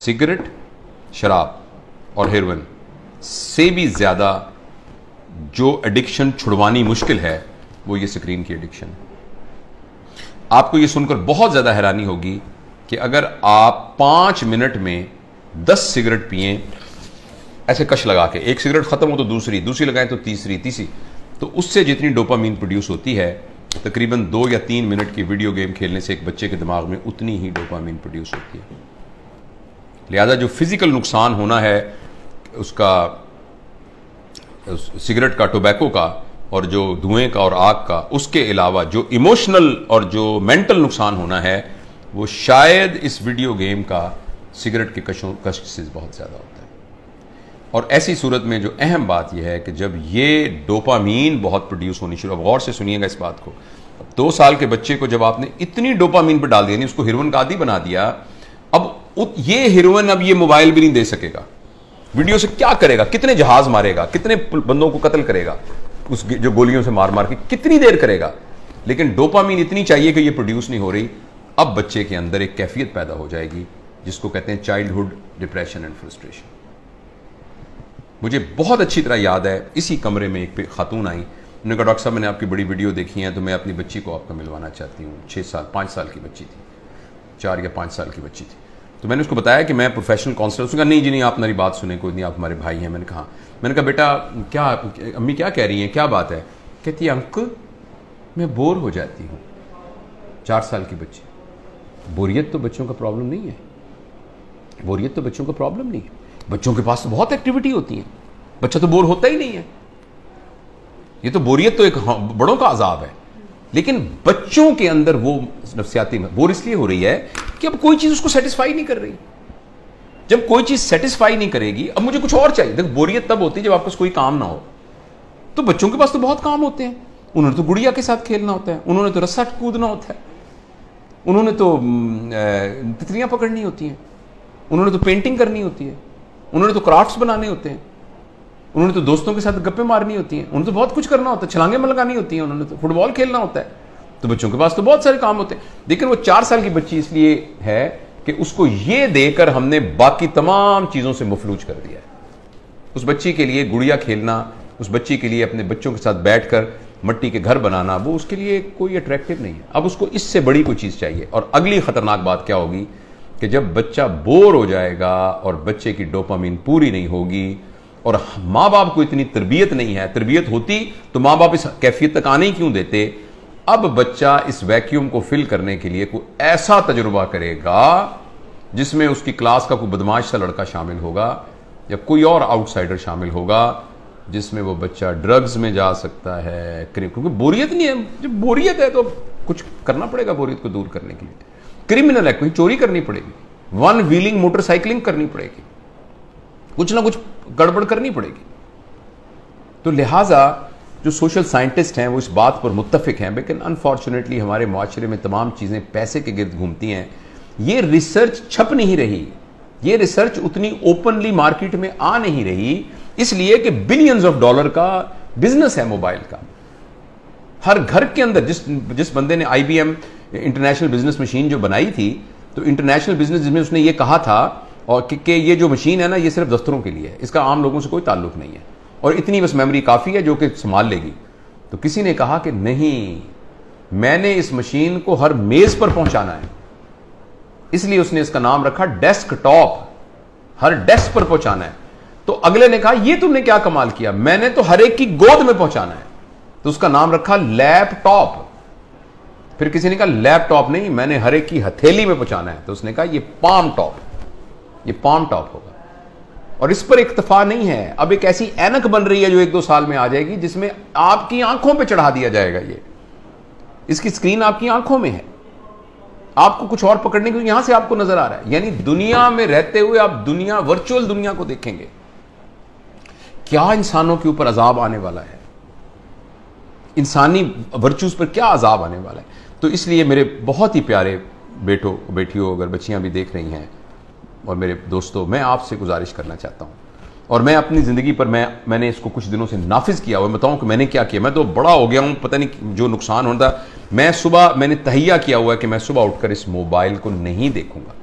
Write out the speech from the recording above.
Cigarette, शराब और heroin से भी ज़्यादा जो एडिक्शन छुड़वानी मुश्किल है वो ये स्क्रीन की एडिक्शन है। आपको ये सुनकर बहुत ज़्यादा हैरानी होगी कि अगर आप 5 मिनट में 10 सिगरेट पिए ऐसे कश लगा के, एक सिगरेट खत्म हो तो दूसरी लगाएं तो तीसरी, तो उससे जितनी डोपामीन प्रोड्यूस होती है तकरीबन 2 या 3 मिनट की वीडियो गेम खेलने से एक बच्चे के दिमाग में उतनी ही डोपामीन प्रोड्यूस होती है। लिहाजा जो फिजिकल नुकसान होना है उसका, सिगरेट का, टोबैको का और जो धुएं का और आग का, उसके अलावा जो इमोशनल और जो मेंटल नुकसान होना है वो शायद इस वीडियो गेम का सिगरेट के कश से बहुत ज़्यादा होता है। और ऐसी सूरत में जो अहम बात यह है कि जब ये डोपामीन बहुत प्रोड्यूस होनी शुरू, अब गौर से सुनिएगा इस बात को, 2 साल के बच्चे को जब आपने इतनी डोपामीन पर डाल दिया, नहीं उसको हेरोइन का आदी बना दिया, अब ये हेरोइन अब ये मोबाइल भी नहीं दे सकेगा, वीडियो से क्या करेगा, कितने जहाज मारेगा, कितने बंदों को कत्ल करेगा, उस जो गोलियों से मार मार के कितनी देर करेगा, लेकिन डोपामीन इतनी चाहिए कि ये प्रोड्यूस नहीं हो रही। अब बच्चे के अंदर एक कैफियत पैदा हो जाएगी जिसको कहते हैं चाइल्डहुड डिप्रेशन एंड फ्रस्ट्रेशन। मुझे बहुत अच्छी तरह याद है, इसी कमरे में एक खातून आई, उन्होंने कहा डॉक्टर साहब मैंने आपकी बड़ी वीडियो देखी है तो मैं अपनी बच्ची को आपका मिलवाना चाहती हूँ। 5 साल की बच्ची थी, 4 या 5 साल की बच्ची थी। तो मैंने उसको बताया कि मैं प्रोफेशनल काउंसलर। उसने कहा नहीं जी नहीं, आप मेरी बात सुने, कोई नहीं, आप हमारे भाई हैं। मैंने कहा बेटा क्या, अम्मी क्या कह रही हैं, क्या बात है? कहती है अंकल मैं बोर हो जाती हूँ। 4 साल की बच्ची। बोरियत तो बच्चों का प्रॉब्लम नहीं है, बोरियत तो बच्चों का प्रॉब्लम नहीं है, बच्चों के पास तो बहुत एक्टिविटी होती है, बच्चा तो बोर होता ही नहीं है। ये तो बोरियत तो एक बड़ों का अजाब है, लेकिन बच्चों के अंदर वो नफ्सियाती बोर इसलिए हो रही है कि अब कोई चीज उसको सेटिस्फाई नहीं कर रही। जब कोई चीज सेटिस्फाई नहीं करेगी, अब मुझे कुछ और चाहिए। देखो बोरियत तब होती है जब आपके पास कोई काम ना हो। तो बच्चों के पास तो बहुत काम होते हैं, उन्होंने तो गुड़िया के साथ खेलना होता है, उन्होंने तो रस्सा कूदना होता है, उन्होंने तो तितलियां पकड़नी होती हैं, उन्होंने तो पेंटिंग करनी होती है, उन्होंने तो क्राफ्ट्स बनाने होते हैं, उन्होंने तो दोस्तों के साथ गप्पे मारनी होती हैं, उन्होंने तो बहुत कुछ करना होता है, छलांगे लगानी होती हैं, उन्होंने तो फुटबॉल खेलना होता है। तो बच्चों के पास तो बहुत सारे काम होते हैं, लेकिन वो 4 साल की बच्ची इसलिए है कि उसको ये देकर हमने बाकी तमाम चीजों से मफलूज कर दिया है। उस बच्ची के लिए गुड़िया खेलना, उस बच्ची के लिए अपने बच्चों के साथ बैठकर मट्टी के घर बनाना, वो उसके लिए कोई अट्रैक्टिव नहीं है। अब उसको इससे बड़ी कोई चीज चाहिए। और अगली खतरनाक बात क्या होगी कि जब बच्चा बोर हो जाएगा और बच्चे की डोपामीन पूरी नहीं होगी और माँ बाप को इतनी तरबियत नहीं है, तरबियत होती तो माँ बाप इस कैफियत तक आने ही क्यों देते। अब बच्चा इस वैक्यूम को फिल करने के लिए कोई ऐसा तजुर्बा करेगा जिसमें उसकी क्लास का कोई बदमाश सा लड़का शामिल होगा या कोई और आउटसाइडर शामिल होगा, जिसमें वो बच्चा ड्रग्स में जा सकता है, क्योंकि बोरियत नहीं है। जब बोरियत है तो कुछ करना पड़ेगा बोरियत को दूर करने के लिए। क्रिमिनल है, कोई चोरी करनी पड़ेगी, 1 व्हीलिंग मोटरसाइकिलिंग करनी पड़ेगी, कुछ ना कुछ गड़बड़ करनी पड़ेगी। तो लिहाजा जो सोशल साइंटिस्ट हैं वो इस बात पर मुत्तफिक हैं, लेकिन अनफॉर्चुनेटली हमारे माशरे में तमाम चीज़ें पैसे के गिर्द घूमती हैं। ये रिसर्च छप नहीं रही, ये रिसर्च उतनी ओपनली मार्केट में आ नहीं रही, इसलिए कि बिलियंस ऑफ डॉलर का बिजनेस है मोबाइल का। हर घर के अंदर जिस बंदे ने IBM इंटरनेशनल बिजनेस मशीन जो बनाई थी, तो इंटरनेशनल बिजनेस जिसमें उसने ये कहा था और कि ये जो मशीन है ना ये सिर्फ दफ्तरों के लिए है, इसका आम लोगों से कोई ताल्लुक नहीं है और इतनी बस मेमोरी काफ़ी है जो कि संभाल लेगी। तो किसी ने कहा कि नहीं, मैंने इस मशीन को हर मेज़ पर पहुंचाना है, इसलिए उसने इसका नाम रखा डेस्कटॉप, हर डेस्क पर पहुंचाना है। तो अगले ने कहा ये तुमने क्या कमाल किया, मैंने तो हर एक की गोद में पहुंचाना है, तो उसका नाम रखा लैपटॉप। फिर किसी ने कहा लैपटॉप नहीं, मैंने हर एक की हथेली में पहुंचाना है, तो उसने कहा ये पाम टॉप, ये पाम टॉप होगा। और इस पर इक्तफा नहीं है, अब एक ऐसी ऐनक बन रही है जो 1-2 साल में आ जाएगी जिसमें आपकी आंखों पे चढ़ा दिया जाएगा। ये इसकी स्क्रीन आपकी आंखों में है, आपको कुछ और पकड़ने को यहां से आपको नजर आ रहा है। यानी दुनिया में रहते हुए आप दुनिया, वर्चुअल दुनिया को देखेंगे। क्या इंसानों के ऊपर अजाब आने वाला है, इंसानी वर्चूज पर क्या अजाब आने वाला है। तो इसलिए मेरे बहुत ही प्यारे बेटों बेटियों, अगर बच्चियां भी देख रही हैं और मेरे दोस्तों, मैं आपसे गुजारिश करना चाहता हूं, और मैं अपनी ज़िंदगी पर मैंने इसको कुछ दिनों से नाफिज किया हुआ। बताऊं कि मैंने क्या किया, मैं तो बड़ा हो गया हूं, पता नहीं जो नुकसान होता। मैंने तहैया किया हुआ है कि मैं सुबह उठकर इस मोबाइल को नहीं देखूंगा।